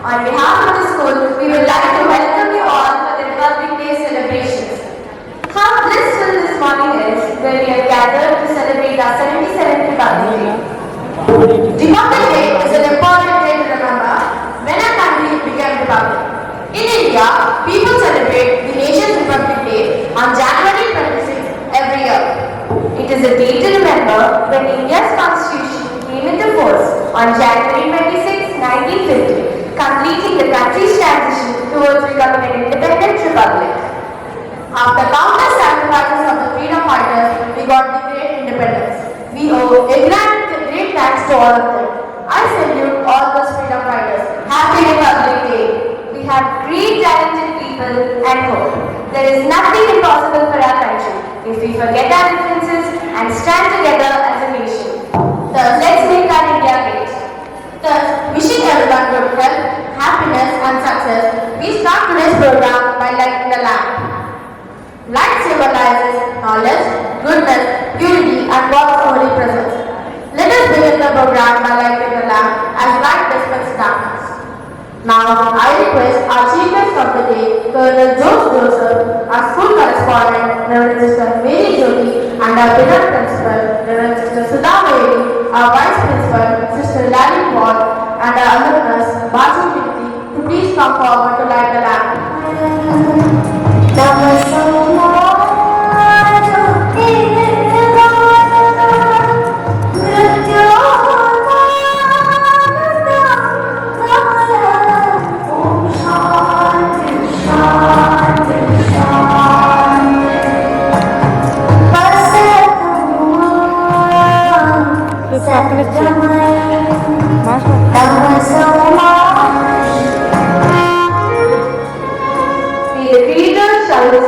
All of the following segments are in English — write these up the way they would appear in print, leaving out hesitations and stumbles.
On behalf of the school, we would like to welcome you all for the Republic Day celebrations. How blissful this morning is when we are gathered to celebrate our 77th Republic Day. Republic Day is an important day to remember when our country became republic. In India, people celebrate the nation's Republic Day on January 26th every year. It is a day to remember when India's constitution came into force on January 26, 1950. Completing the country's transition towards becoming an independent republic. After countless sacrifices of the freedom fighters, we got the great independence. We owe a great thanks to all of them. I salute all those freedom fighters. Happy Republic Day. We have great talented people and hope. There is nothing impossible for our country if we forget our differences and stand together as a nation. Thus, let's make our India great. Thus, wishing everyone good health, happiness and success, we start today's program by lighting the lamp. Light symbolizes knowledge, goodness, unity and God's holy presence. Let us begin the program by lighting the lamp as light dispels darkness. Now, I request our chief guest of the day, Colonel Joseph, our school correspondent, Reverend Sister Mary Jyoti, and our beloved principal, Reverend Sister Sudha Mary, our vice principal, Sister Larry Ward, and our alumnus, Basu Pinti, to please come forward to light the lamp.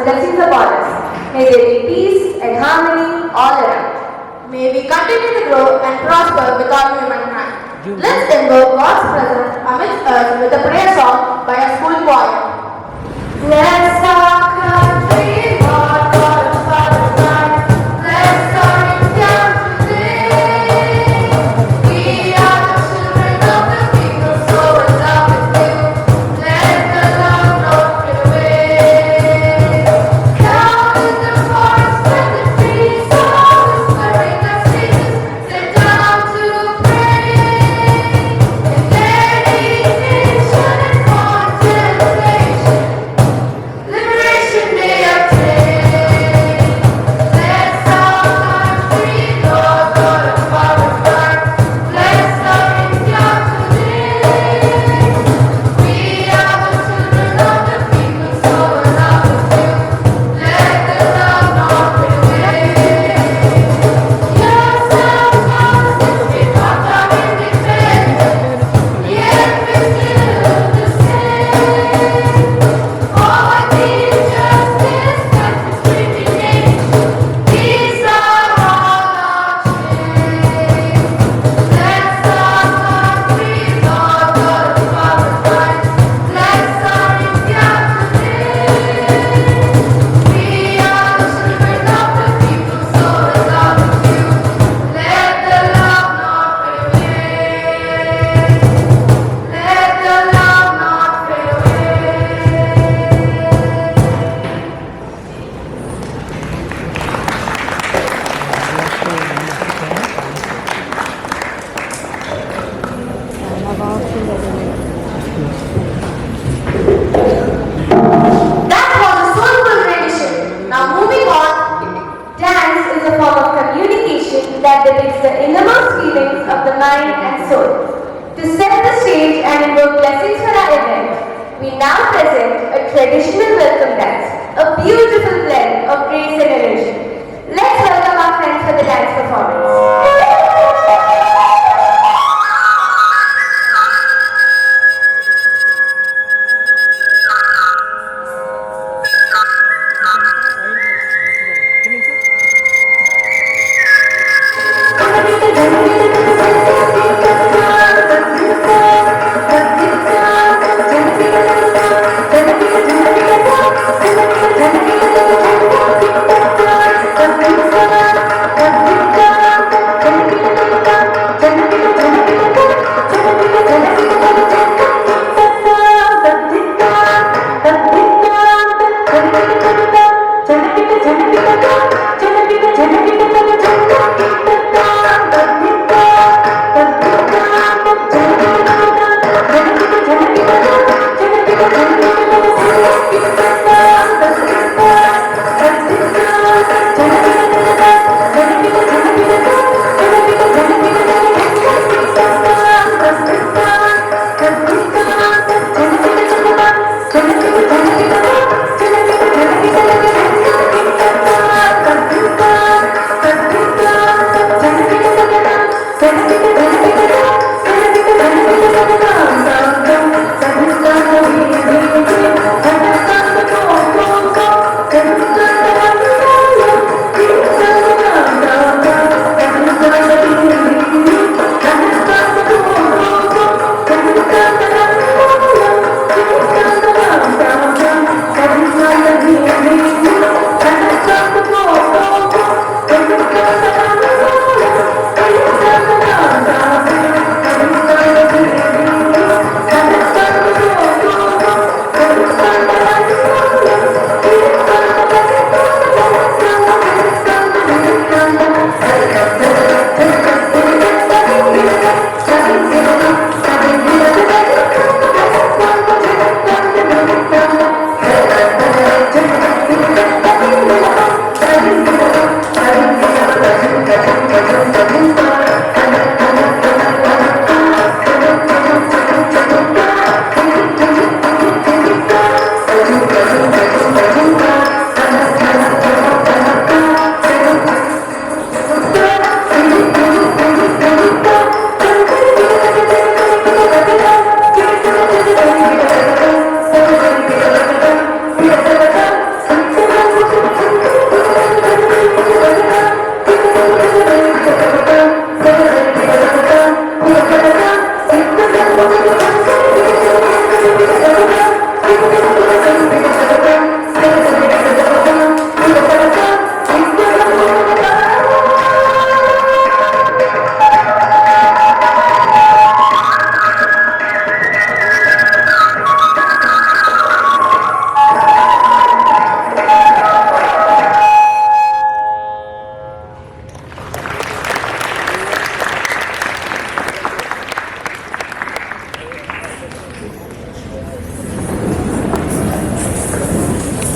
Blessings upon us. May there be peace and harmony all around. May we continue to grow and prosper with all humankind. Let's invoke God's presence amidst us with a prayer song by a school choir. Bless our country, Lord God of Fatherland. Bless our India today. We are the children of the people, so in love with you. Let the love not fade away. Liberation Day of that depicts the innermost feelings of the mind and soul. To set the stage and invoke blessings for our event, we now present a traditional welcome dance, a beautiful blend of grace and energy. Let's welcome our friends for the dance performance.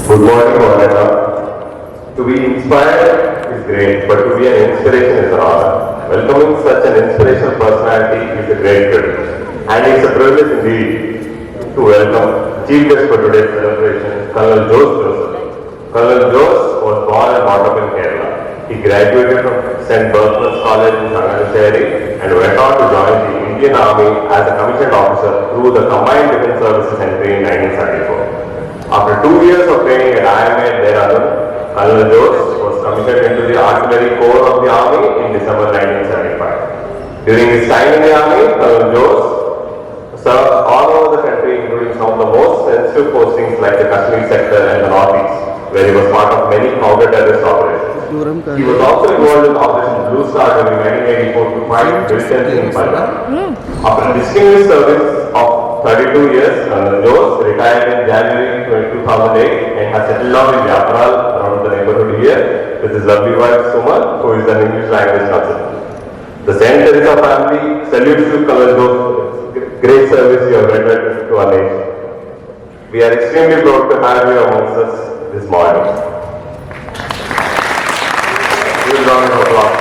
Good morning, Monica. To be inspired is great, but to be an inspiration is an honor. Welcoming such an inspirational personality is a great privilege. And it's a privilege indeed to welcome Chief Guest for today's celebration, Colonel Joseph. Colonel Joseph was born and brought up in Kerala. He graduated from St. Bertman's College in Changanasheri and went on to join the Indian Army as a commissioned officer through the Combined Defence Services entry in 1974. After 2 years of training at IMA Dehradun, Colonel Jose was commissioned into the Artillery Corps of the Army in December 1975. During his time in the Army, Colonel Jose served all over the country, including some of the most sensitive postings like the Kashmir sector and the Northeast, where he was part of many counter-terrorist operations. He was also involved in Operation Blue Star during 1984 to fight militants in Punjab. After distinguished service of 32 years, Colonel Jose retired in January 2008 and has settled down in Yapral around the neighborhood here with his lovely wife Suman, who is an English language consultant. The St. Theresa family salutes you, Colonel Jose. Great service you have rendered to our nation. We are extremely proud to have you amongst us this morning. Give a round of applause.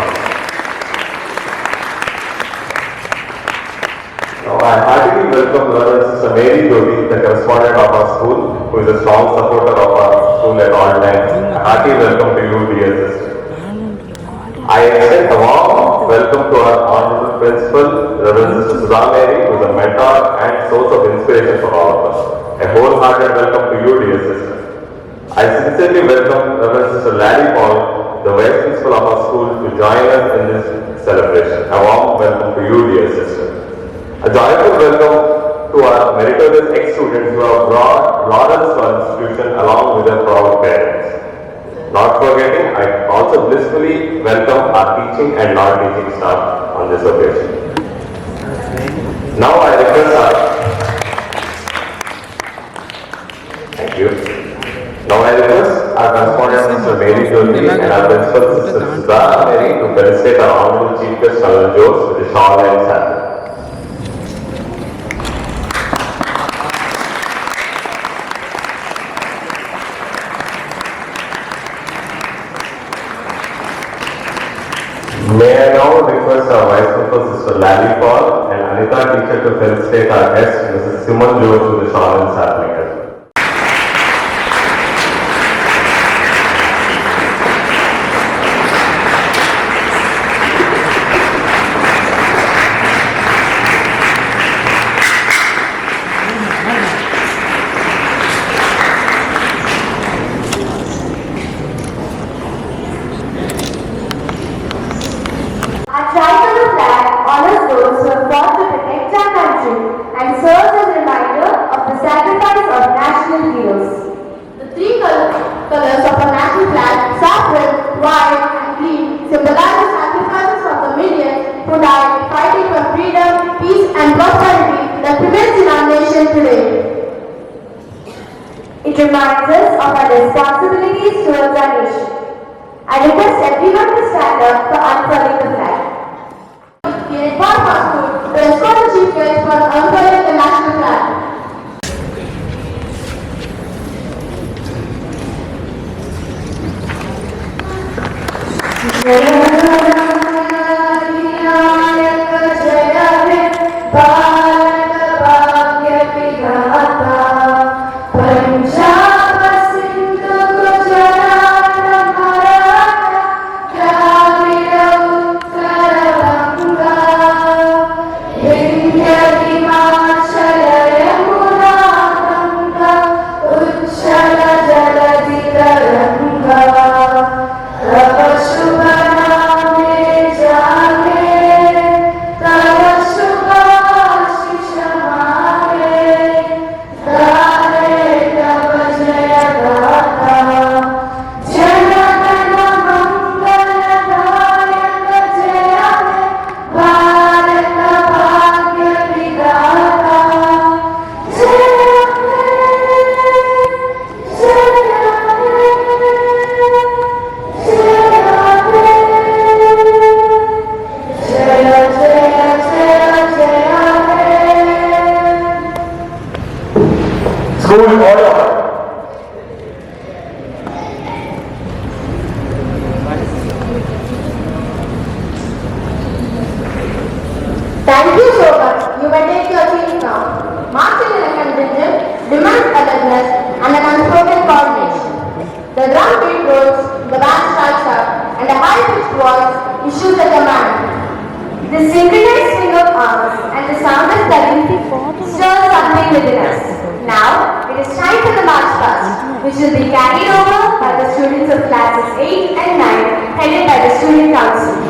welcome Reverend Sister Mary Jyoti, the correspondent of our school, who is a strong supporter of our school at all times. A hearty welcome to you, dear sister. I extend a warm welcome to our honorable principal, Reverend Sister Sudha Mary, who is a mentor and source of inspiration for all of us. A wholehearted welcome to you, dear sister. I sincerely welcome Reverend Sister Larry Paul, the vice principal of our school, to join us in this celebration. A warm welcome to you, dear sister. A joyful welcome to our meritorious ex-students who have brought laurels to our institution along with their proud parents. Not forgetting, I also blissfully welcome our teaching and non-teaching staff on this occasion. Now I request Thank you. Now I request our correspondent Mr. Mary Jyoti and our principal Sister Sudha Mary to felicitate our honorable chief guest Colonel Jose with the shawl and saddle. May I now request our Vice Principal Sister Larry Paul and Anita teacher to felicitate our guest Mrs. Simon Jones with the shawl and sapling as well. And serves as a reminder of the sacrifice of national heroes. The three colors of our national flag, saffron, white and green, symbolize the sacrifices of the millions who died fighting for freedom, peace and prosperity that prevails in our nation today. It reminds us of our responsibilities towards our nation. I request everyone to stand up for unfurling the flag. We inform our school to escort the chief guest for unfurling the national flag. Thank you so much. You may take your seats now. Marching in a contingent demands alertness and an unspoken coordination. The drum beat rolls, the band strikes up, and a high-pitched voice issues a command. The synchronized swing of arms and the sound of thudding stirs something within us. Now, it is time for the march past, which will be carried over by the students of classes 8 and 9, headed by the student council.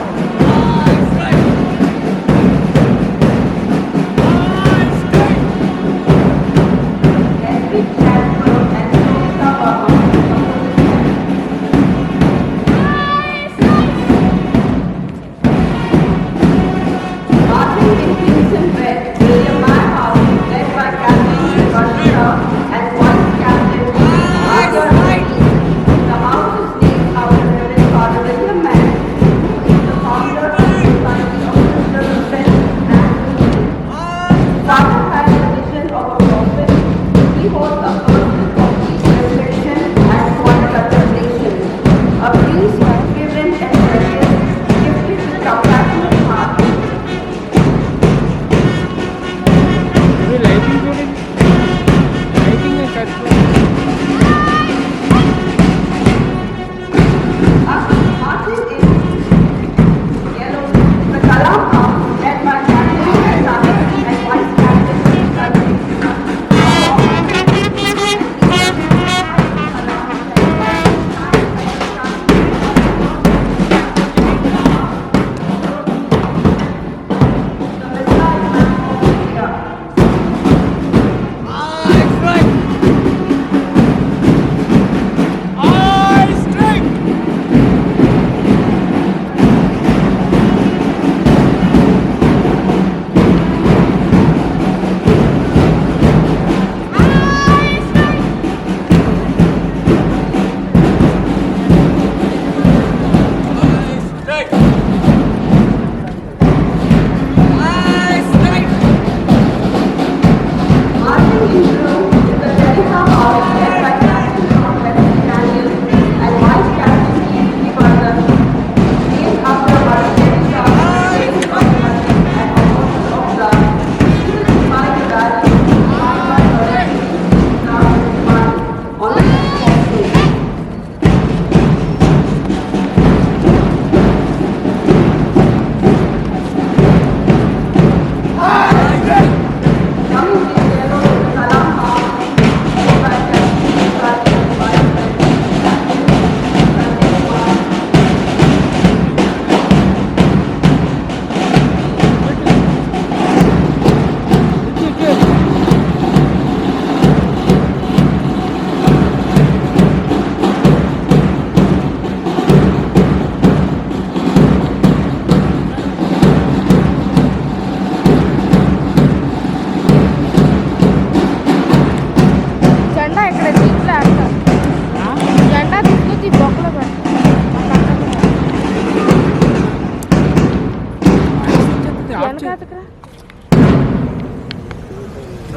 So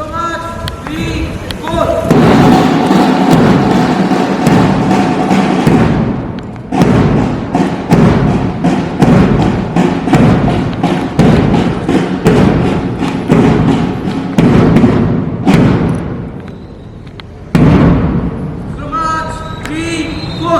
much, 3, 4. So much, 3, 4.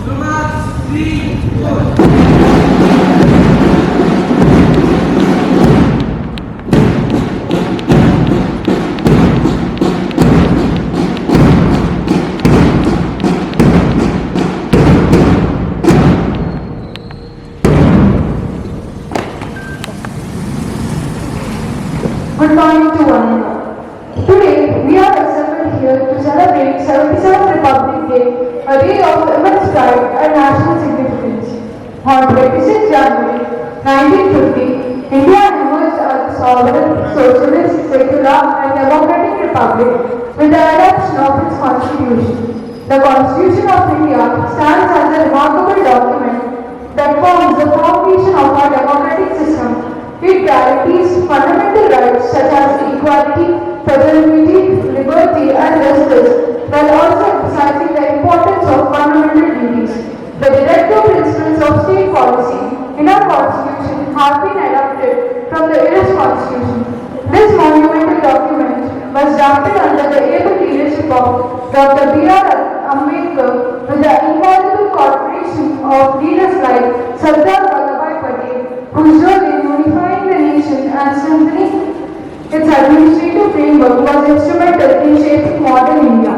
So much, 3, 4. Good morning to one and all. Today, we are assembled here to celebrate 77th Republic Day, a day of immense pride and national significance. On 26 January 1950, India emerged as a sovereign, socialist, secular and democratic republic with the adoption of its constitution. The Constitution of India stands as a remarkable document that forms the foundation of our democratic system. It guarantees fundamental rights such as equality, fraternity, liberty and justice, while also emphasizing the importance of fundamental duties. The directive principles of state policy in our constitution have been adopted from the Irish constitution. This monumental document was drafted under the able leadership of Dr. B.R. Ambedkar with the invaluable cooperation of leaders like Sardar Vallabhbhai Patel, whose role in unifying the nation and strengthening its administrative framework was instrumental in shaping modern India.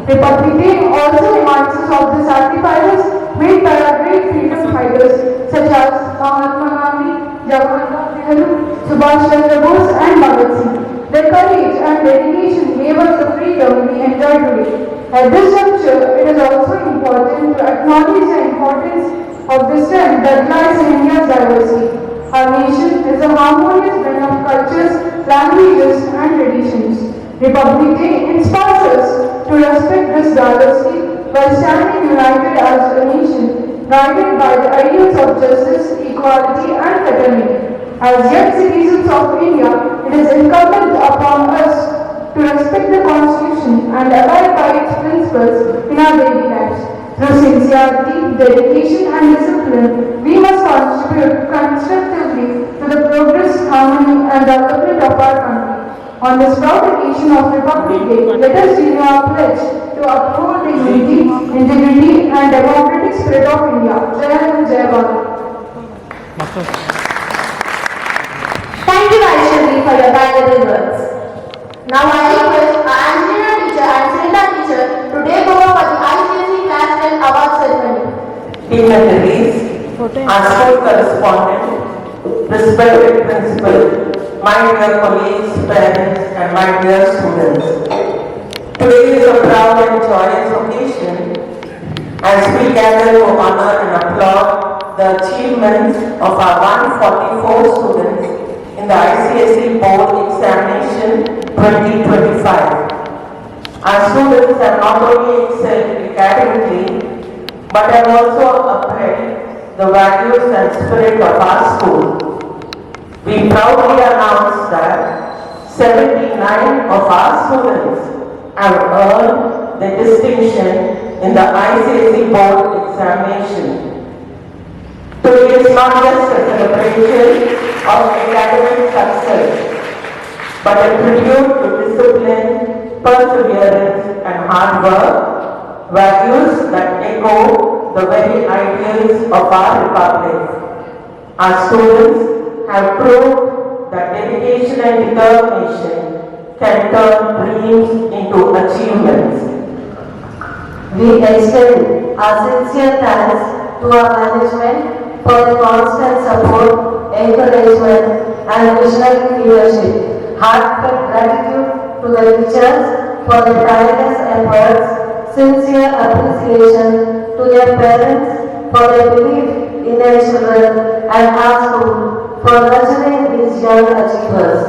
Republic Day also reminds us of the sacrifices made by our great freedom fighters such as Mahatma Gandhi, Jawaharlal Nehru, Subhash Chandra Bose and Bhagat Singh. Their courage and dedication gave us the freedom we enjoy today. At this juncture, it is also important to acknowledge the importance of the strength that lies in India's diversity. Our nation is a harmonious blend of cultures, languages and traditions. Republic Day inspires us to respect this diversity while standing united as a nation, guided by the ideals of justice, equality and fraternity. As young citizens of India, it is incumbent upon us to respect the Constitution and abide by its principles in our daily lives. Through sincerity, dedication and discipline, we must contribute constructively to the progress, harmony and development of our country. On this proud occasion of Republic Day, let us renew our pledge to uphold the unity, integrity and democratic spirit of India. Jai Hind, Jai Bharat. Thank you, Vaishnavi, for your valuable words. Now I request our engineer teacher and Srinda teacher to take over for the ICSE Class 10 Award Ceremony. Dignitaries, our school correspondent, respected principal, my dear colleagues, parents, and my dear students. Today is a proud and joyous occasion as we gather to honor and applaud the achievements of our 144 students in the ICSE Board Examination 2025. Our students have not only excelled academically, but have also upheld the values and spirit of our school. We proudly announce that 79 of our students have earned the distinction in the ICSE Board Examination. Today is not just a celebration of academic success, but a tribute to discipline, perseverance and hard work, values that echo the very ideals of our republic. Our students have proved that dedication and determination can turn dreams into achievements. We extend our sincere thanks to our management for the constant support, encouragement, and visionary leadership. Heartfelt gratitude to the teachers for their tireless efforts, sincere appreciation to their parents for their belief in their children, and our school for nurturing these young achievers.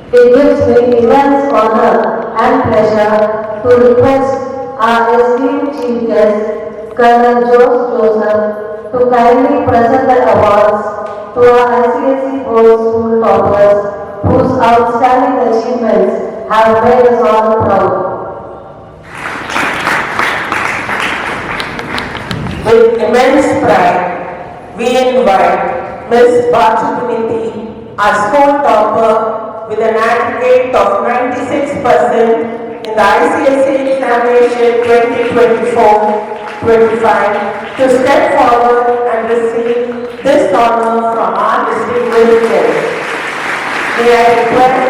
It gives me immense honor and pleasure to request our esteemed chief guest, Colonel Joseph, to kindly present the awards to our ICSE board school toppers whose outstanding achievements have made us all proud. With immense pride, we invite Ms. Bachupiniti, our school topper with an aggregate of 96% in the ICSE examination 2024-25 to step forward and receive this honor from our distinguished guest. May I request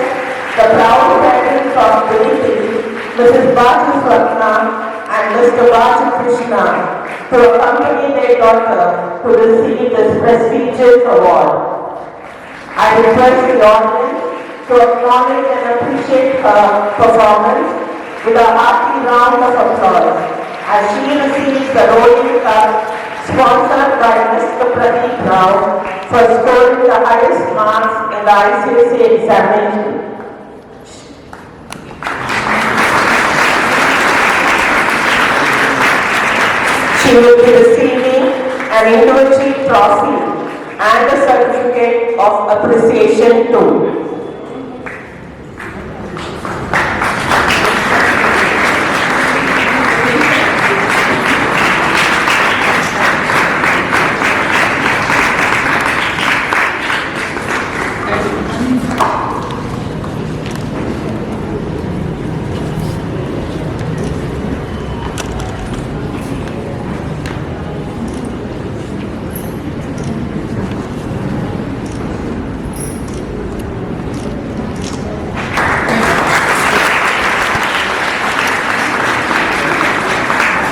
the proud parents of Viniti, Mrs. Baju Swapna and Mr. Baju Krishna, to accompany their daughter to receive this prestigious award. I request the audience to acknowledge and appreciate her performance with a hearty round of applause as she receives the rolling cup sponsored by Mr. Pradeep Rao for scoring the highest marks in the ICSE examination. She will be receiving an individual trophy and a certificate of appreciation too.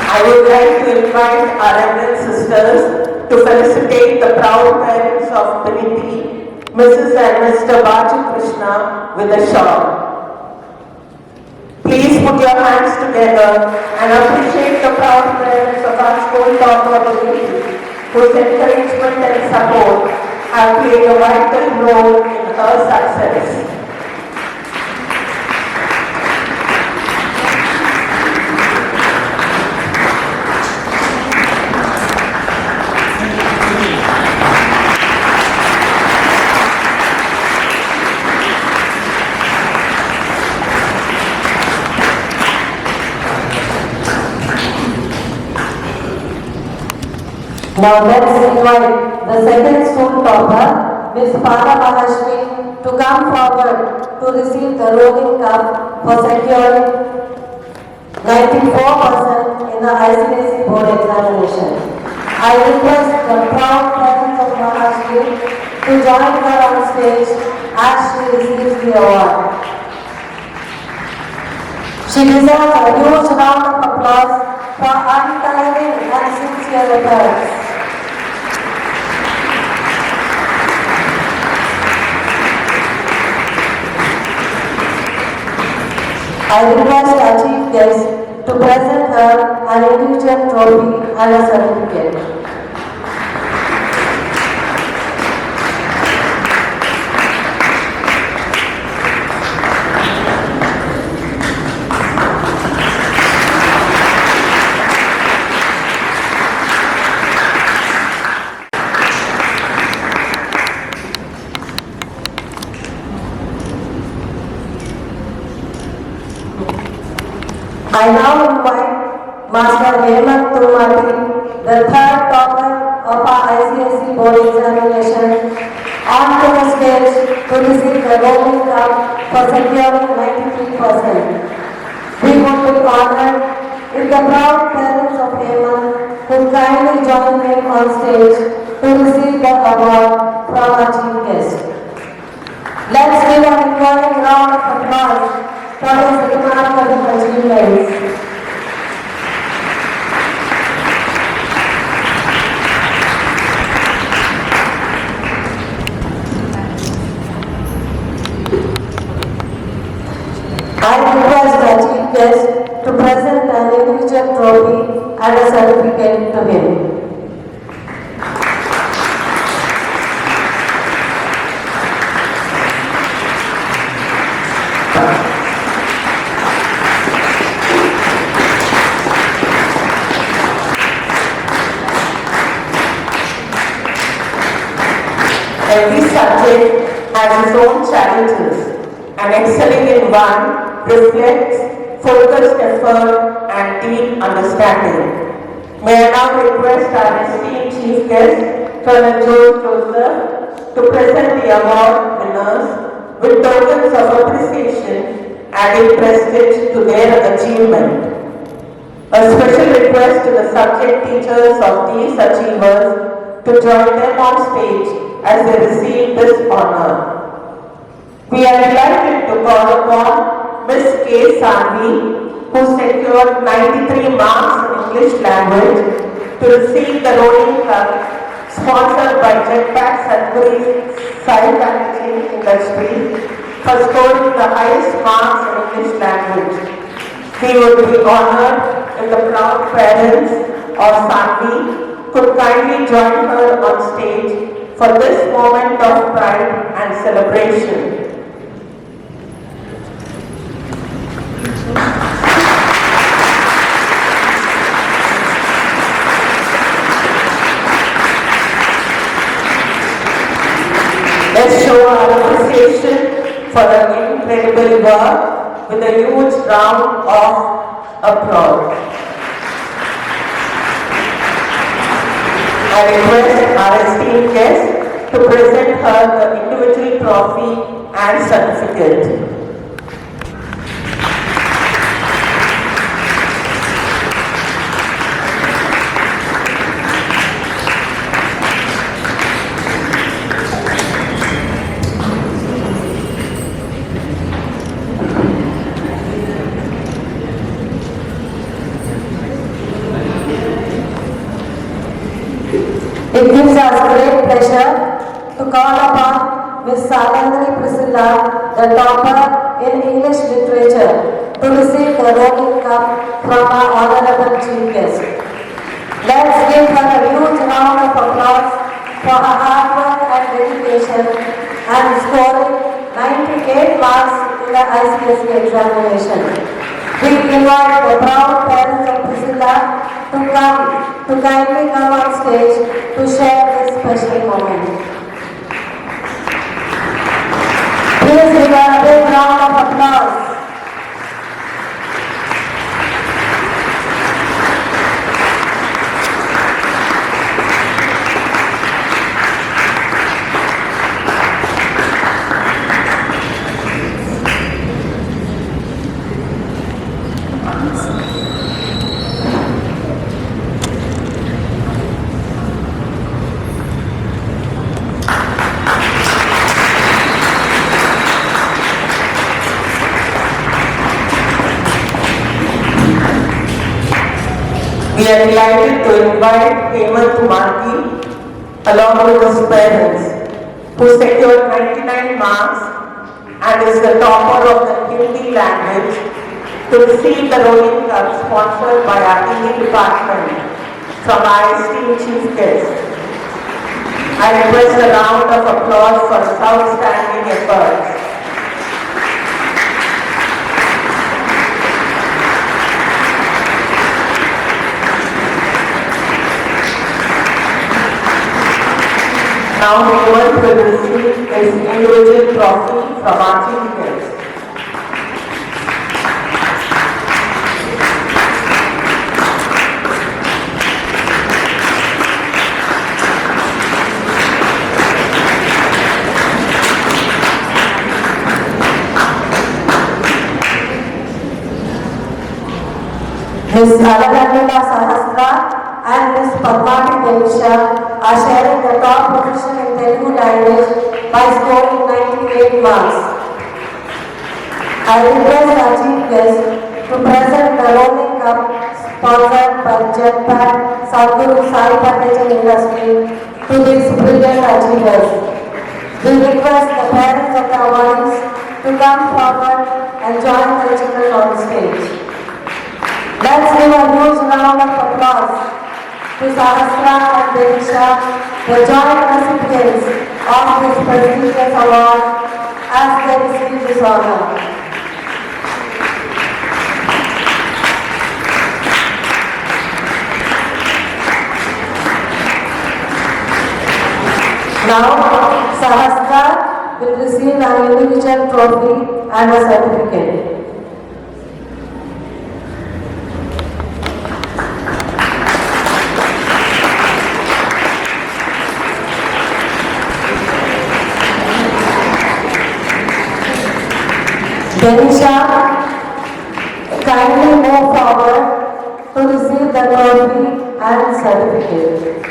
I would like to invite our Reverend Sisters to felicitate the proud parents of Viniti, Mrs. and Mr. Baju Krishna, with a shawl. Please put your hands together and appreciate the proud parents of our school topper Viniti, whose encouragement and support have played a vital role in her success. Now let's invite the second school topper, Ms. Pala Mahashmi, to come forward to receive the rolling cup for securing 94% in the ICSE board examination. I request the proud parents of Mahashmi to join her on stage as she receives the award. She deserves a huge round of applause for untiring and sincere efforts. I request our chief guest to present her an individual trophy and a certificate. I now invite Master Hemant Tumati, the third topper of our ICSE board examination, onto the stage to receive the rolling cup for securing 93%. We would be honored if the proud parents of Hemant could kindly join him on stage to receive the award from our chief guest. Let's give an equal round of applause for his remarkable achievements. I request the chief guest to present an individual trophy and a certificate to him. Every subject has its own challenges, and excelling in one reflects focused effort and deep understanding. May I now request our esteemed chief guest, Colonel Joseph, to present the award winners with tokens of appreciation adding prestige to their achievement. A special request to the subject teachers of these achievers to join them on stage as they receive this honor. We are delighted to call upon Ms. K. Sanvi, who secured 93 marks in English language, to receive the rolling cup sponsored by Jetpack Sudbury Side Packaging Industries for scoring the highest marks in English language. We would be honored if the proud parents of Sanvi could kindly join her on stage for this moment of pride and celebration. Let's show our appreciation for her incredible work with a huge round of applause. I request our esteemed guest to present her the individual trophy and certificate. It gives us great pleasure to call upon Ms. Salandri Priscilla, the topper in English literature, to receive the rolling cup from our honorable chief guest. Let's give her a huge round of applause for her hard work and dedication and scoring 98 marks in the ICSE examination. We invite the proud parents of Priscilla to kindly come on stage to share this special moment. Please give a big round of applause. We are delighted to invite Hemant Marki along with his parents, who secured 99 marks and is the topper of the Hindi language, to receive the rolling cup sponsored by our Hindi department from our esteemed chief guest. I request a round of applause for his outstanding efforts. Now Hemant will receive his individual trophy from our chief guest. Ms. Alanandila Sahasra and Ms. Padmati Devisha are sharing the top position in Telugu language by scoring 98 marks. I request our chief guest to present the rolling cup sponsored by Jetpack Sadhguru Sai Packaging Industry to these brilliant achievers. We request the parents of the awardees to come forward and join the children on the stage. Let's give a huge round of applause to Sahasra and Theresa, the joint recipients of this prestigious award, as they receive this honor. Now, Sahasra will receive an individual trophy and a certificate. Denisha, kindly move forward to receive the trophy and certificate.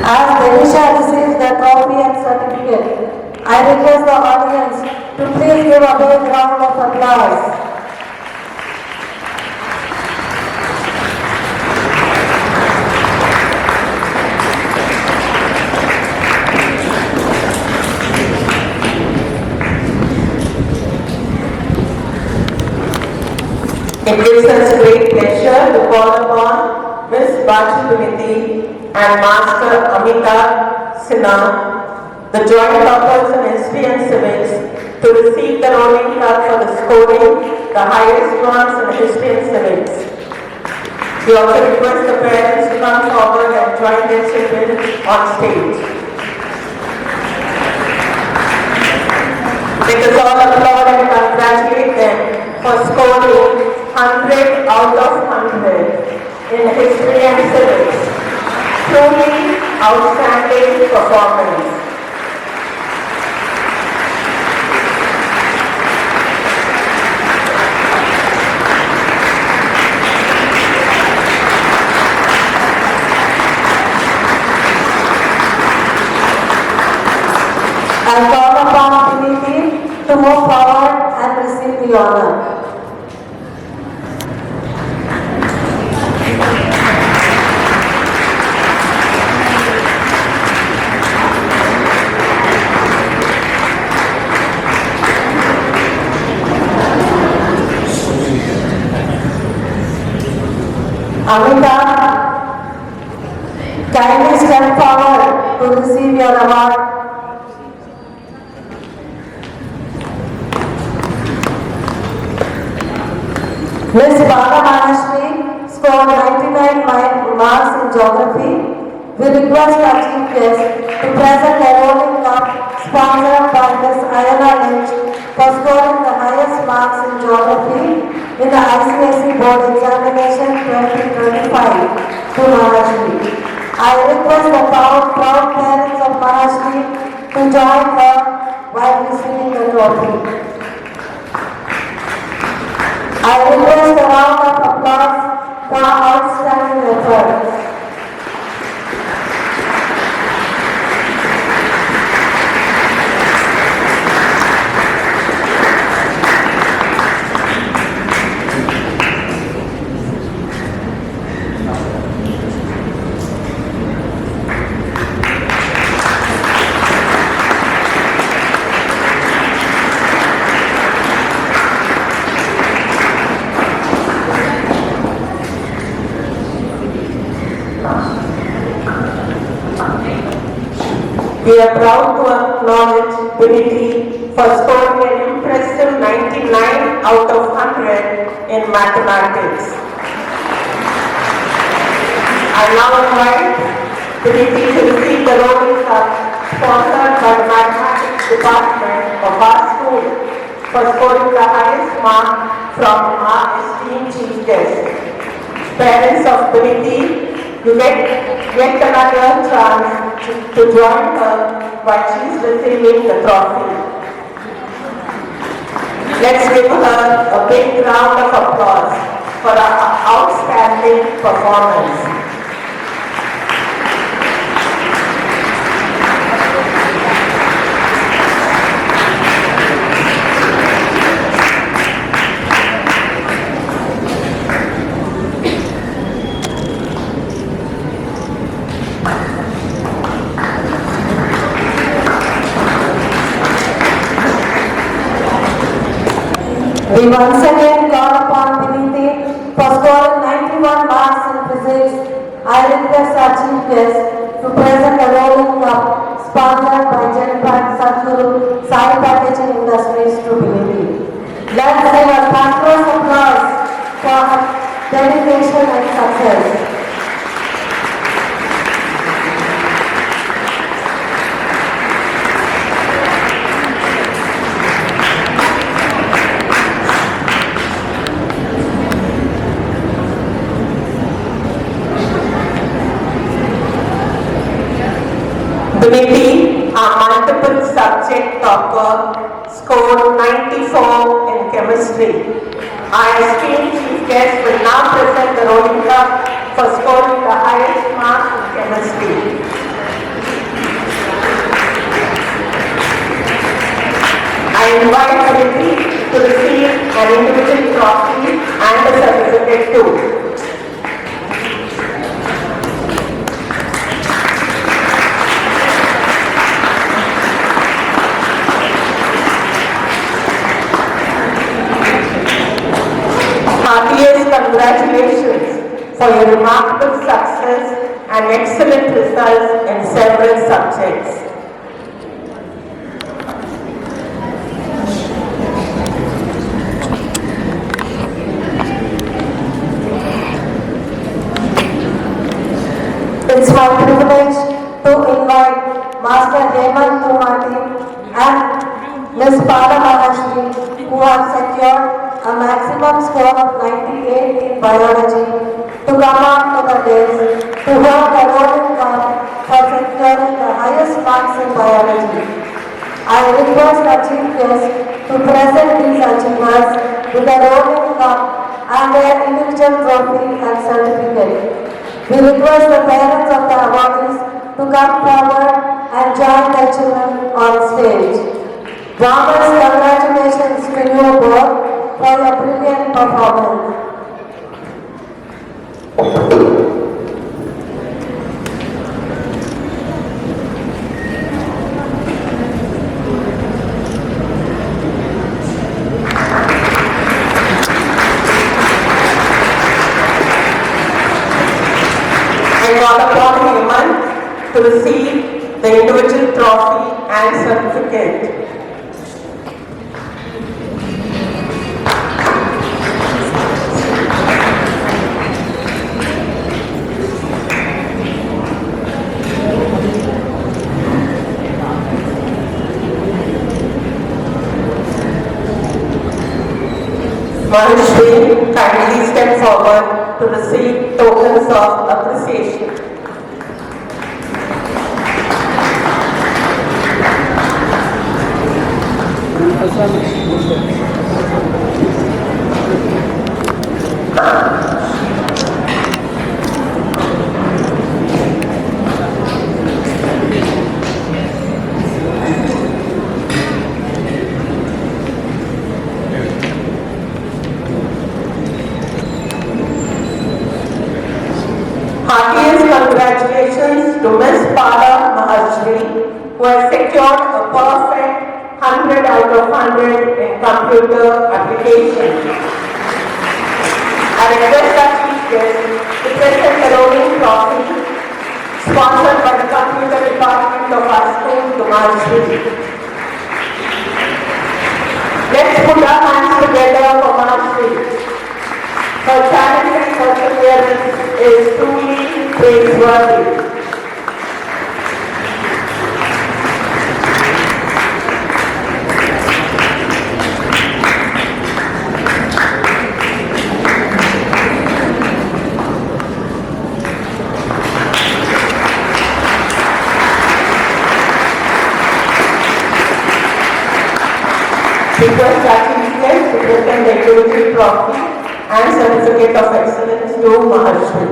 As Denisha receives the trophy and certificate, I request the audience to please give a big round of applause. It gives us great pleasure to call upon Ms. Bachupiniti and Master Amita Sinha, the joint toppers in history and civics, to receive the rolling cup for the scoring the highest marks in history and civics. We also request the parents to come forward and join their children on stage. Let us all applaud and congratulate them for scoring 100 out of 100 in history and civics. Truly outstanding performance. I call upon Viniti to move forward and receive the honor. Amita, kindly step forward to receive your award. Ms. Bala Manashri scored 99 marks in geography. We request our chief guest to present a rolling cup sponsored by Ms. Ayana Lynch for scoring the highest marks in geography in the ICSE Board Examination 2025 to Manashri. I request the proud parents of Manashri to join her while receiving the trophy. I request a round of applause for outstanding efforts. We are proud to acknowledge Viniti for scoring an impressive 99 out of 100 in mathematics. I now invite Viniti to receive the rolling cup sponsored by the mathematics department of our school for scoring the highest mark from our esteemed chief guest. Parents of Viniti, you get another chance to join her while she is receiving the trophy. Let's give her a big round of applause. for our outstanding performance. We once again call upon Viniti for scoring 91 marks in physics. I request our chief guest to present the rolling cup sponsored by Jetpack Sadhguru Sai Packaging Industries to Viniti. Let's give a thunderous applause for her dedication and success. Viniti, our multiple subject topper, scored 94 in chemistry. Our esteemed chief guest will now present the rolling cup for scoring the highest mark in chemistry. I invite Viniti to receive an individual trophy and a certificate too. Heartiest congratulations for your remarkable success and excellent results in several subjects. It's my privilege to invite Master Hemant Tumati and Ms. Pada Mahashri, who have secured a maximum score of 98 in biology, to come on to the dais to hold the golden cup for securing the highest marks in biology. I request our chief guest to present these achievers with a rolling cup and their individual trophy and certificate. We request the parents of the awardees to come forward and join their children on stage. Warmest congratulations to you both for your brilliant performance. I call upon Hemant to receive the individual trophy and certificate. Mahashri, kindly step forward to receive tokens of appreciation. Heartiest congratulations to Ms. Pada Mahashri, who has secured a perfect 100 out of 100 in computer application. I request our chief guest to present the rolling trophy sponsored by the computer department of our school to Mahashri. Let's put our hands together for Mahashri. Her talent and perseverance is truly praiseworthy. Request our chief guest to present the individual trophy and Certificate of Excellence to Maharashtra.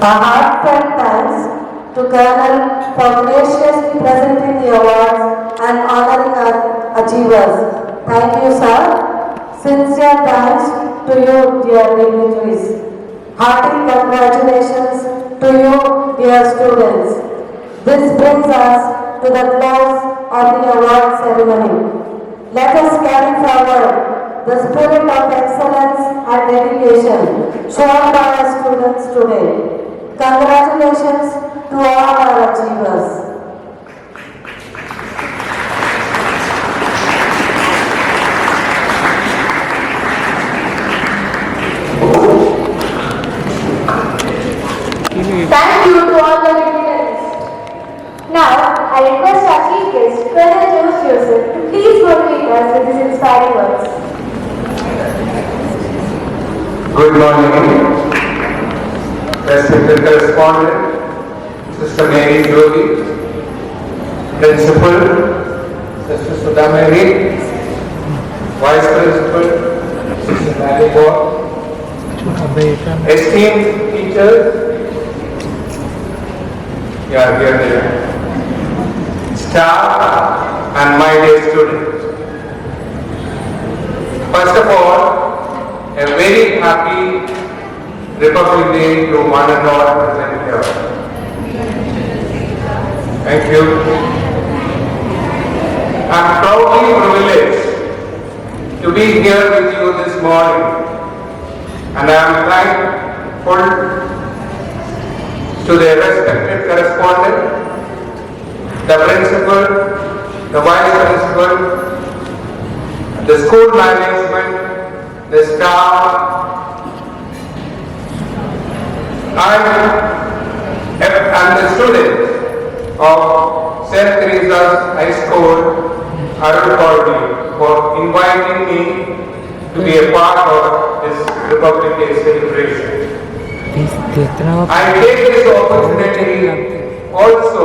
A heartfelt thanks to Colonel for graciously presenting the awards and honoring our achievers. Thank you, sir. Sincere thanks to you, dear dignitaries. Hearty congratulations to you, dear students. This brings us to the close of the award ceremony. Let us carry forward the spirit of excellence and dedication shown by our students today. Congratulations to all our achievers. Thank you to all the dignitaries. Now, I request our chief guest, Colonel Joseph, to please motivate us with his inspiring words. Good morning, respected correspondent, Sister Mary Jyoti, Principal, Sister Sudha Mary, Vice Principal, Sister Mary Board, esteemed teachers, staff, and my dear students. First of all, a very happy Republic Day to one and all present here. Thank you. I'm proudly privileged to be here with you this morning, and I am thankful to the respected correspondent, the principal, the vice principal, the school management, the staff, and the students of St. Theresa's High School, Arulkordi, for inviting me to be a part of this Republic Day celebration. I take this opportunity also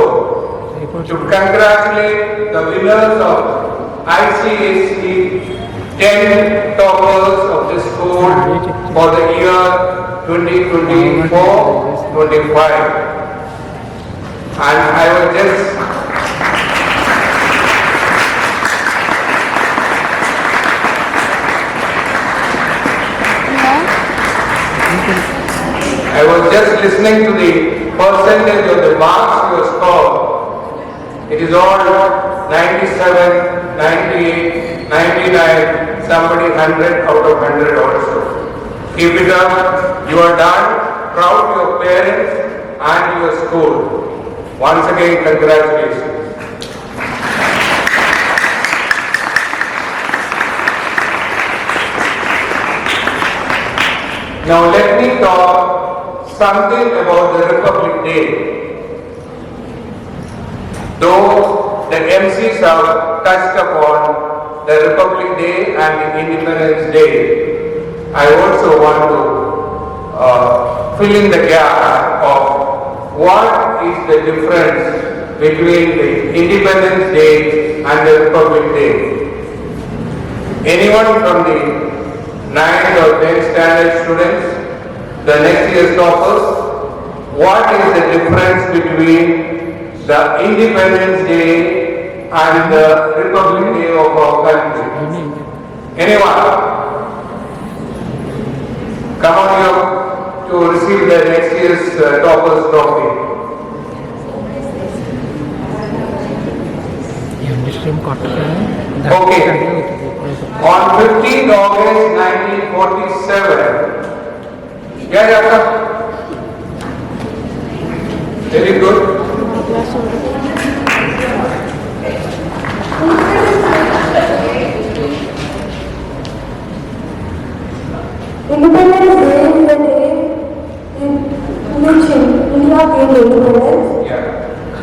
to congratulate the winners of ICSE 10 toppers of the school for the year 2024-25. And I was just listening to the percentage of the marks you scored. It is all 97, 98, 99, somebody 100 out of 100 also. Keep it up. You are done. Proud your parents and your school. Once again, congratulations. Now let me talk something about the Republic Day. Though the MCs have touched upon the Republic Day and the Independence Day, I also want to fill in the gap of what is the difference between the Independence Day and the Republic Day. Anyone from the 9th or 10th standard students, the next year's toppers, what is the difference between the Independence Day and the Republic Day of our country? Anyone? Come on here to receive the next year's toppers trophy. Okay. On 15th August 1947, very good. Independence Day is the day in which India gained independence. Yeah.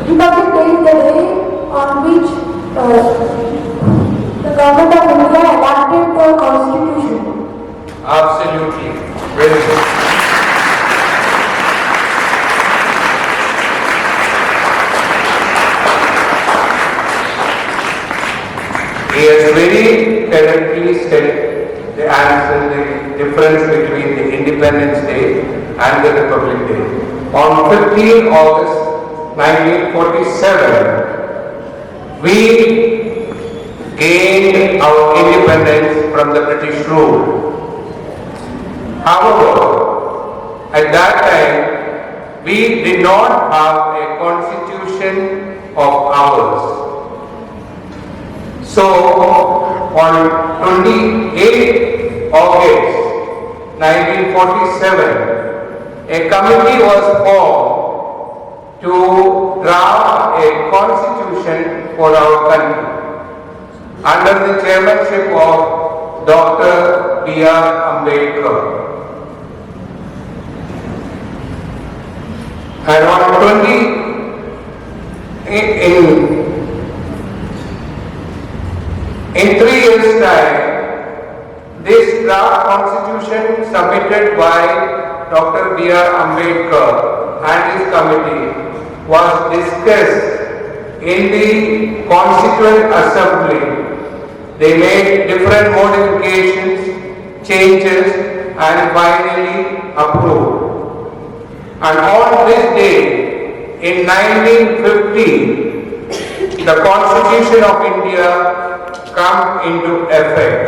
Republic Day is the day on which the government of India adapted the constitution. Absolutely. Very good. He has very correctly said the answer, the difference between the Independence Day and the Republic Day. On 15 August 1947, we gained our independence from the British rule. However, at that time, we did not have a constitution of ours. So, on 28 August 1947, a committee was formed to draft a constitution for our country under the chairmanship of Dr. B.R. Ambedkar. And on in 3 years' time, this draft constitution submitted by Dr. B.R. Ambedkar and his committee was discussed in the Constituent Assembly. They made different modifications, changes, and finally approved. And on this day, in 1950, the Constitution of India come into effect,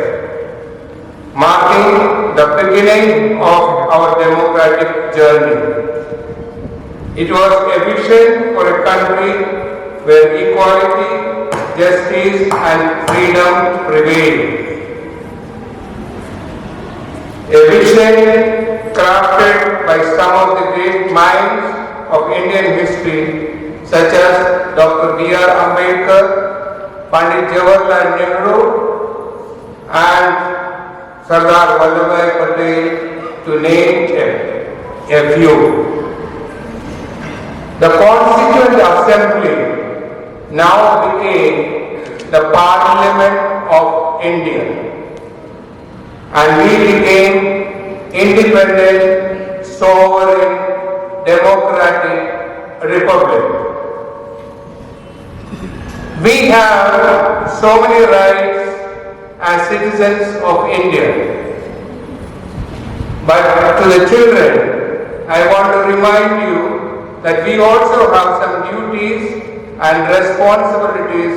marking the beginning of our democratic journey. It was a vision for a country where equality, justice and freedom prevail. A vision crafted by some of the great minds of Indian history such as Dr. B.R. Ambedkar, Pandit Jawaharlal Nehru and Sardar Vallabhbhai Patel, to name a few. The Constituent Assembly now became the Parliament of India, and we became independent, sovereign, democratic republic. We have so many rights as citizens of India. But to the children, I want to remind you that we also have some duties and responsibilities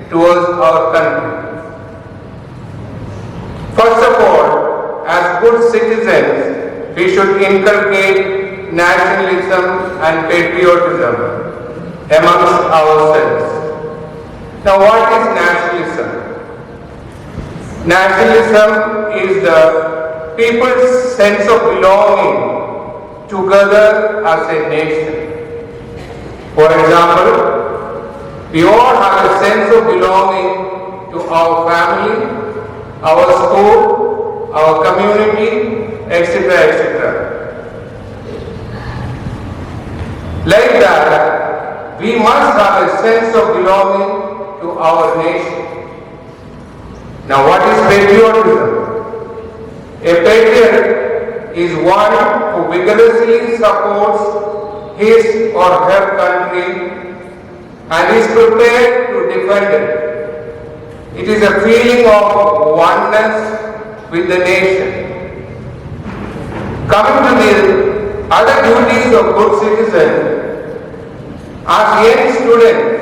towards our country. First of all, as good citizens, we should inculcate nationalism and patriotism amongst ourselves. Now, what is nationalism? Nationalism is the people's sense of belonging together as a nation. For example, we all have a sense of belonging to our family, our school, our community, etc., etc. Like that, we must have a sense of belonging to our nation. Now, what is patriotism? A patriot is one who vigorously supports his or her country and is prepared to defend it. It is a feeling of oneness with the nation. Coming to the other duties of good citizens, as young students,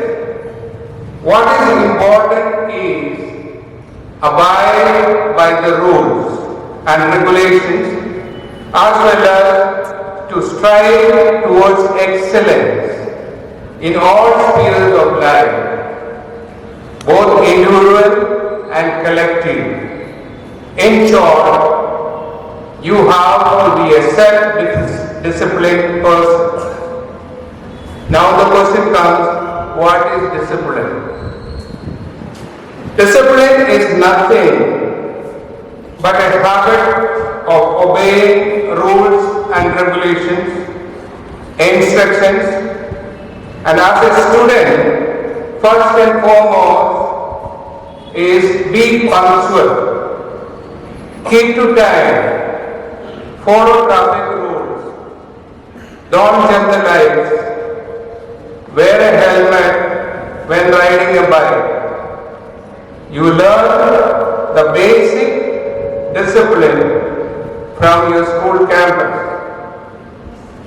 what is important is abide by the rules and regulations as well as to strive towards excellence in all spheres of life, both individual and collective. In short, you have to be a self-disciplined person. Now the question comes, what is discipline? Discipline is nothing but a habit of obeying rules and regulations, instructions, and as a student, first and foremost is be punctual, keep to time, follow traffic rules, don't jump the lights, wear a helmet when riding a bike. You learn the basic discipline from your school campus.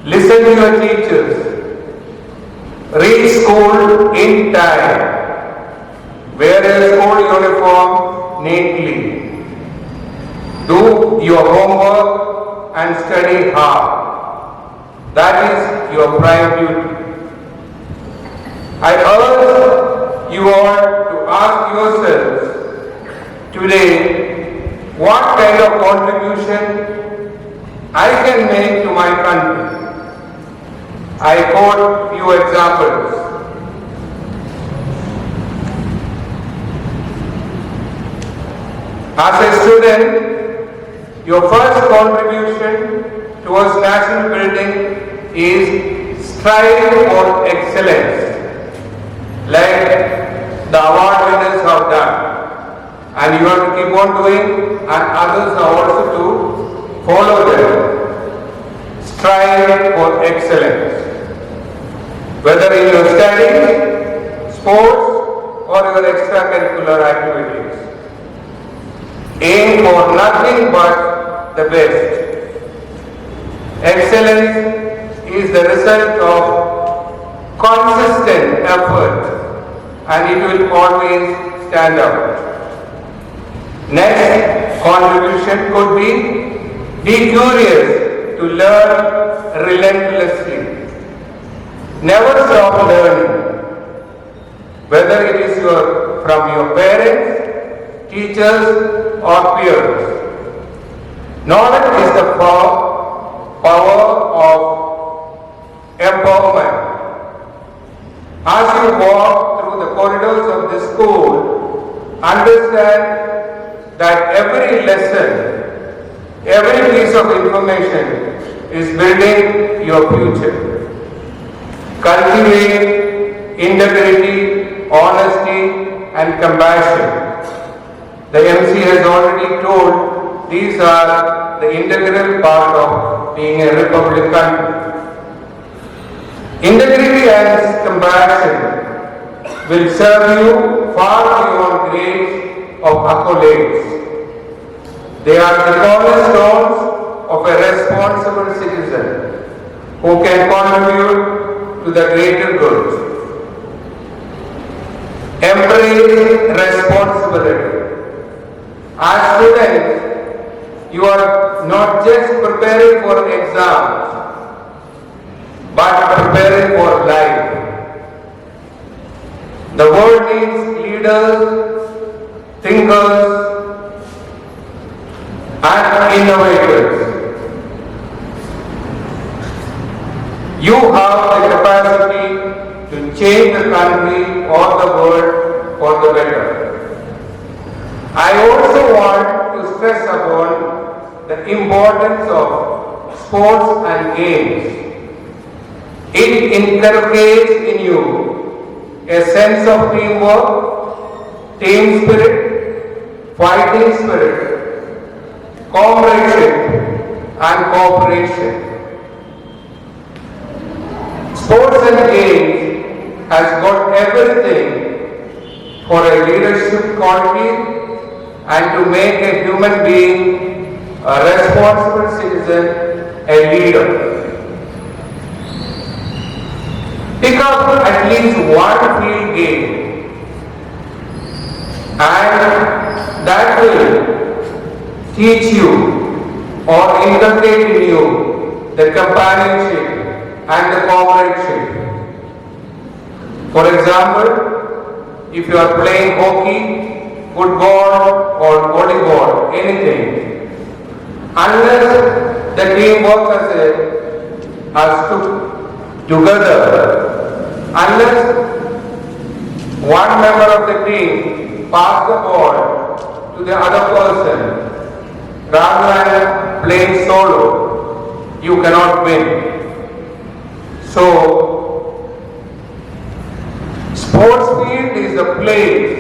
Listen to your teachers. Reach school in time. Wear your school uniform neatly. Do your homework and study hard. That is your prime duty. I urge you all to ask yourselves today what kind of contribution I can make to my country. I quote few examples. As a student, your first contribution towards national building is strive for excellence, like the award winners have done. And you have to keep on doing, and others are also to follow them. Strive for excellence. Whether in your studies, sports, or your extracurricular activities. Aim for nothing but the best. Excellence is the result of consistent effort, and it will always stand out. Next contribution could be curious to learn relentlessly. Never stop learning, whether it is from your parents, teachers, or peers. Knowledge is the power of empowerment. As you walk through the corridors of the school, understand that every lesson, every piece of information is building your future. Cultivate integrity, honesty, and compassion. The MC has already told these are the integral part of being a republic country. Integrity and compassion will serve you far beyond grades of accolades. They are the cornerstones of a responsible citizen who can contribute to the greater good. Embrace responsibility. As students, you are not just preparing for exams, but preparing for life. The world needs leaders, thinkers, and innovators. You have the capacity to change the country or the world for the better. I also want to stress upon the importance of sports and games. It inculcates in you a sense of teamwork, team spirit, fighting spirit, comradeship, and cooperation. Sports and games has got everything for a leadership quality and to make a human being a responsible citizen, a leader. Pick up at least one field game, and that will teach you or inculcate in you the companionship and the comradeship. For example, if you are playing hockey, football or volleyball, anything, unless the team works together, unless one member of the team pass the ball to the other person, rather than playing solo, you cannot win. So, sports field is a place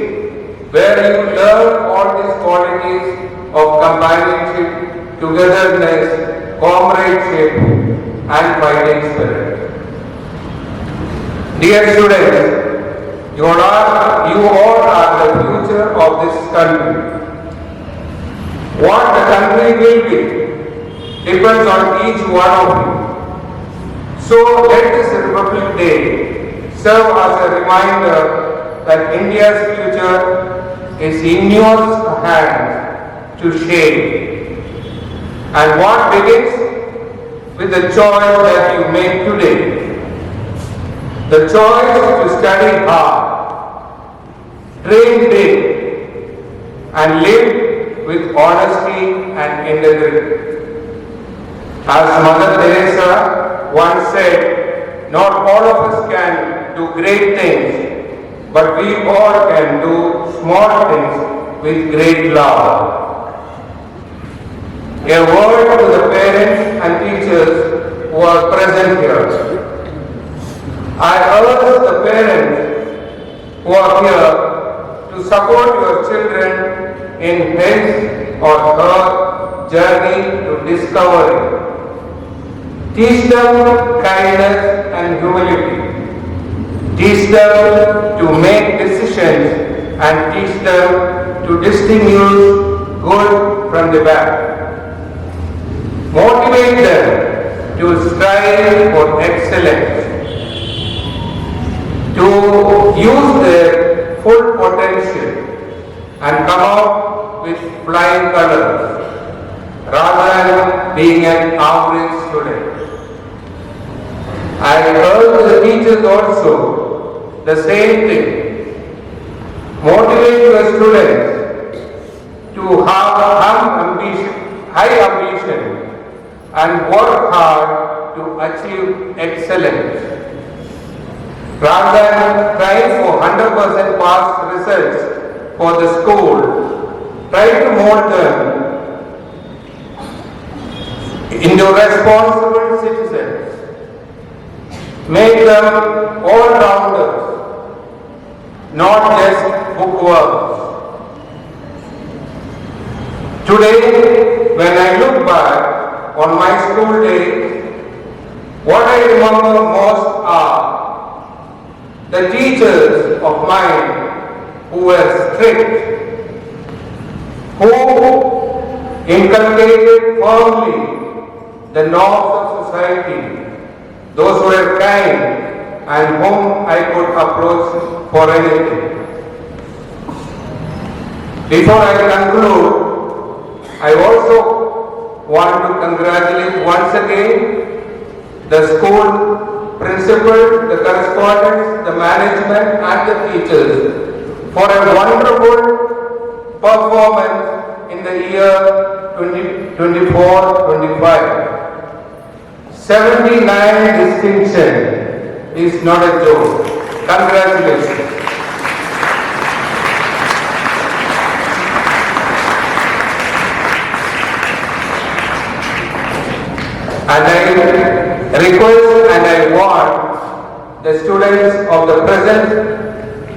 where you learn all these qualities of companionship, togetherness, comradeship, and fighting spirit. Dear students, You all are the future of this country. What the country will be depends on each one of you. So let this Republic Day serve as a reminder that India's future is in your hands to shape. And what begins with the choice that you make today. The choice to study hard, train big, and live with honesty and integrity. As Mother Theresa once said, not all of us can do great things, but we all can do small things with great love. A word to the parents and teachers who are present here. I urge the parents who are here to support your children in his or her journey to discovery. Teach them kindness and humility. Teach them to make decisions and teach them to distinguish good from the bad. Motivate them to strive for excellence, to use their full potential and come out with flying colors rather than being an average student. I urge the teachers also the same thing. Motivate your students to have high ambition and work hard to achieve excellence. Rather than trying for 100% pass results for the school, try to mold them into responsible citizens. Make them all-rounders, not just bookworms. Today, when I look back on my school days, what I remember most are the teachers of mine who were strict, who inculcated firmly the norms of society, those who were kind and whom I could approach for anything. Before I conclude, I also want to congratulate once again the school principal, the correspondents, the management and the teachers for a wonderful performance in the year 2024-25. 79 distinction is not a joke. Congratulations. And I request and I want the students of the present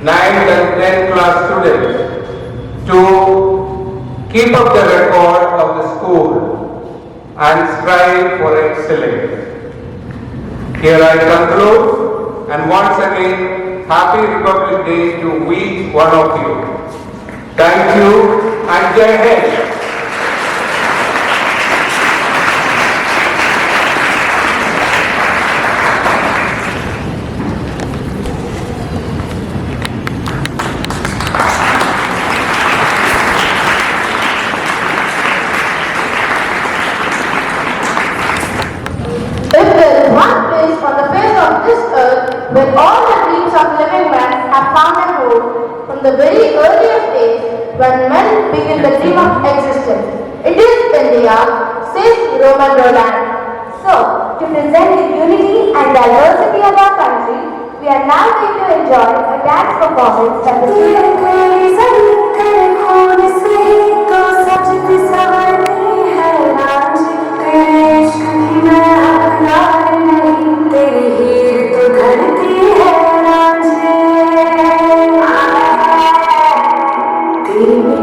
9th and 10th class students to keep up the record of the school and strive for excellence. Here I conclude, and once again, Happy Republic Day to each one of you. Thank you and Jai Hind. If there is one place on the face of this earth where all the dreams of living man have found a home from the very earliest days when men begin the dream of existence, it is India, says Roman Roland. So, to present the unity and diversity of our country, we are now going to enjoy a dance performance by the Thank you.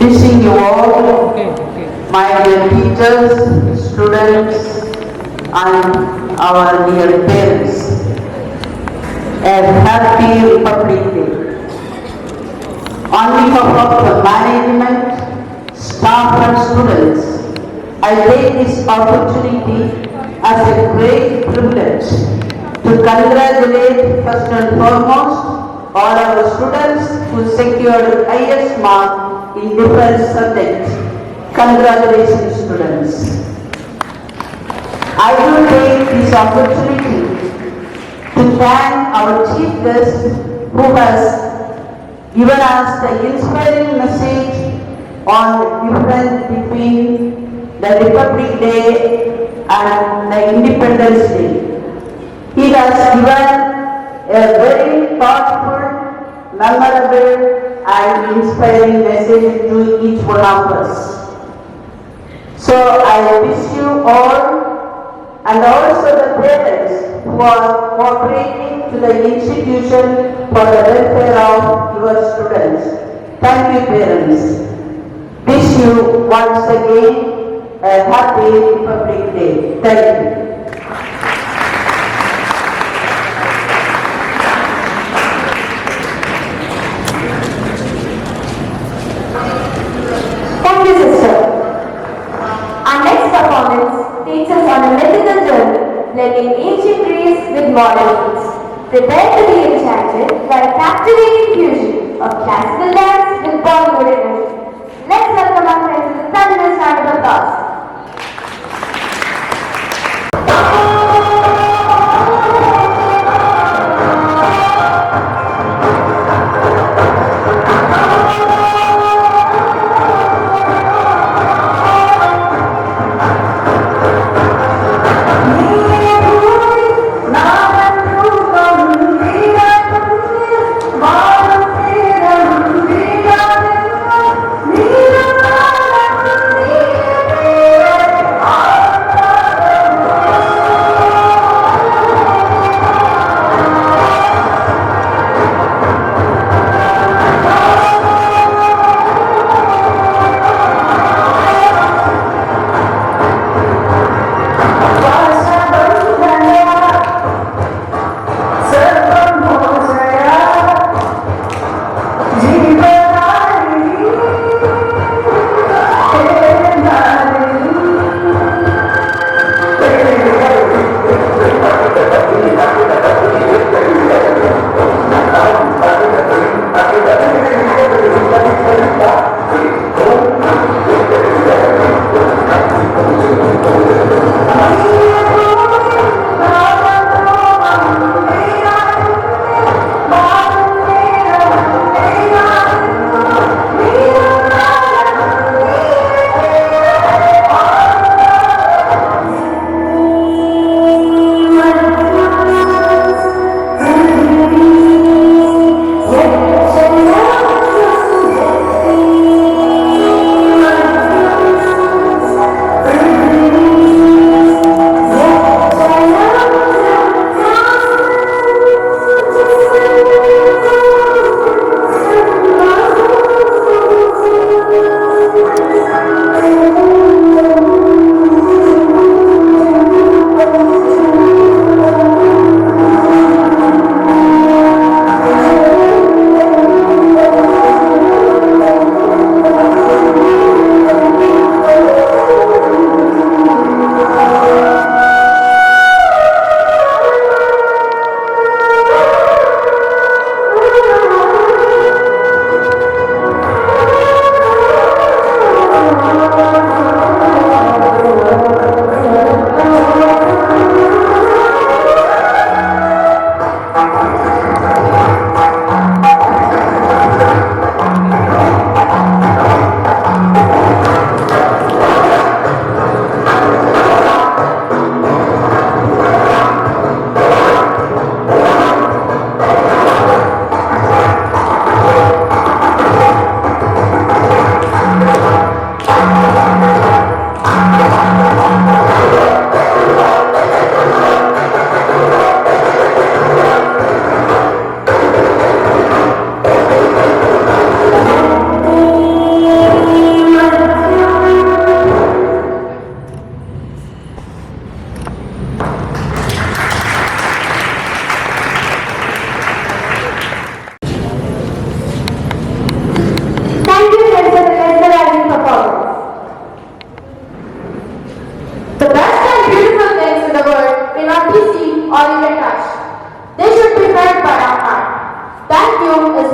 Wishing you all, my dear teachers, students, and our dear parents, a happy Republic Day. On behalf of the management, staff and students, I take this opportunity as a great privilege to congratulate first and foremost all our students who secured highest mark in different subjects. Congratulations, students. I will take this opportunity to thank our chief guest who has given us the inspiring message on the difference between the Republic Day and the Independence Day. He has given a very thoughtful, memorable and inspiring message to each one of us. So I wish you all and also the parents who are cooperating to the institution for the welfare of your students. Thank you, parents. Wish you once again a happy Republic Day. Thank you. Thank you, sister. Our next performance takes us on a mythical journey, blending ancient Greece with modern Greece. Prepare to be enchanted by a captivating fusion of classical dance with Bollywood energy. Let's welcome our friends with a thunderous round of applause.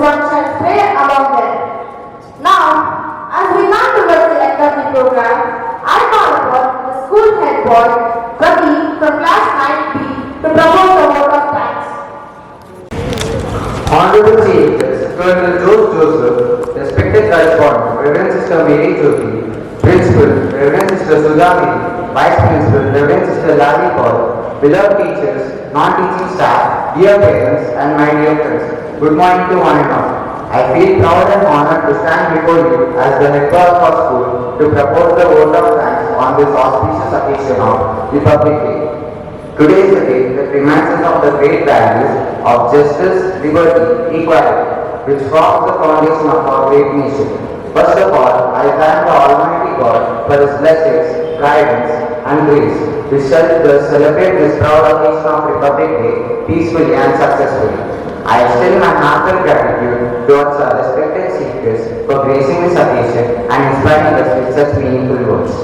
one shall play among them. Now, as we come towards the end of the program, I call upon the school head boy, Ravi, from class 9B, to propose the vote of thanks. Honorable Chief Justice, Colonel Joseph, respected correspondent, Reverend Sister Mary Jyoti, Principal, Reverend Sister Sudhamini, Vice Principal, Reverend Sister Lali Paul, beloved teachers, non-teaching staff, dear parents, and my dear friends, good morning to one and all. I feel proud and honored to stand before you as the head of our school to propose the vote of thanks on this auspicious occasion of Republic Day. Today is the day that reminds us of the great values of justice, liberty, equality, which forms the foundation of our great nation. First of all, I thank the Almighty God for His blessings, guidance, and grace, which helped us celebrate this proud occasion of Republic Day peacefully and successfully. I extend my heartfelt gratitude towards our respected speakers for gracing this occasion and inspiring us with such meaningful words.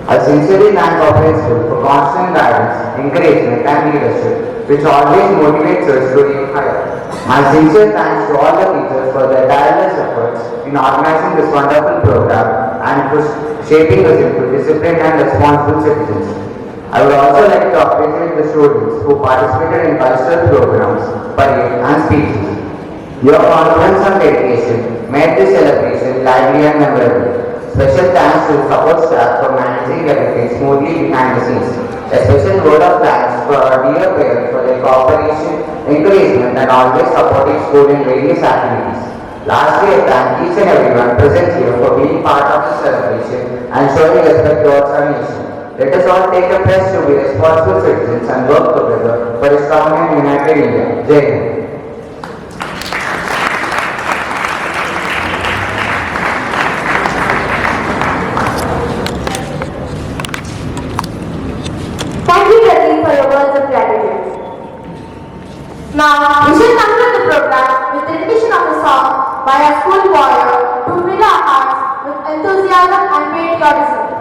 I sincerely thank our principal for constant guidance, encouragement, and leadership, which always motivates us to aim higher. My sincere thanks to all the teachers for their tireless efforts in organizing this wonderful program and for shaping us into disciplined and responsible citizens. I would also like to appreciate the students who participated in cultural programs, parade, and speeches. Your confidence and dedication made this celebration lively and memorable. Special thanks to the support staff for managing everything smoothly behind the scenes. A special word of thanks for our dear parents for their cooperation, encouragement, and always supporting school in various activities. Lastly, I thank each and everyone present here for being part of the celebration and showing respect towards our nation. Let us all take a pledge to be responsible citizens and work together for a strong and united India. Jai Hind. Thank you, Ravi, for your words of gratitude. Now, we shall conclude the program with the rendition of a song by our school choir to fill our hearts with enthusiasm and patriotism.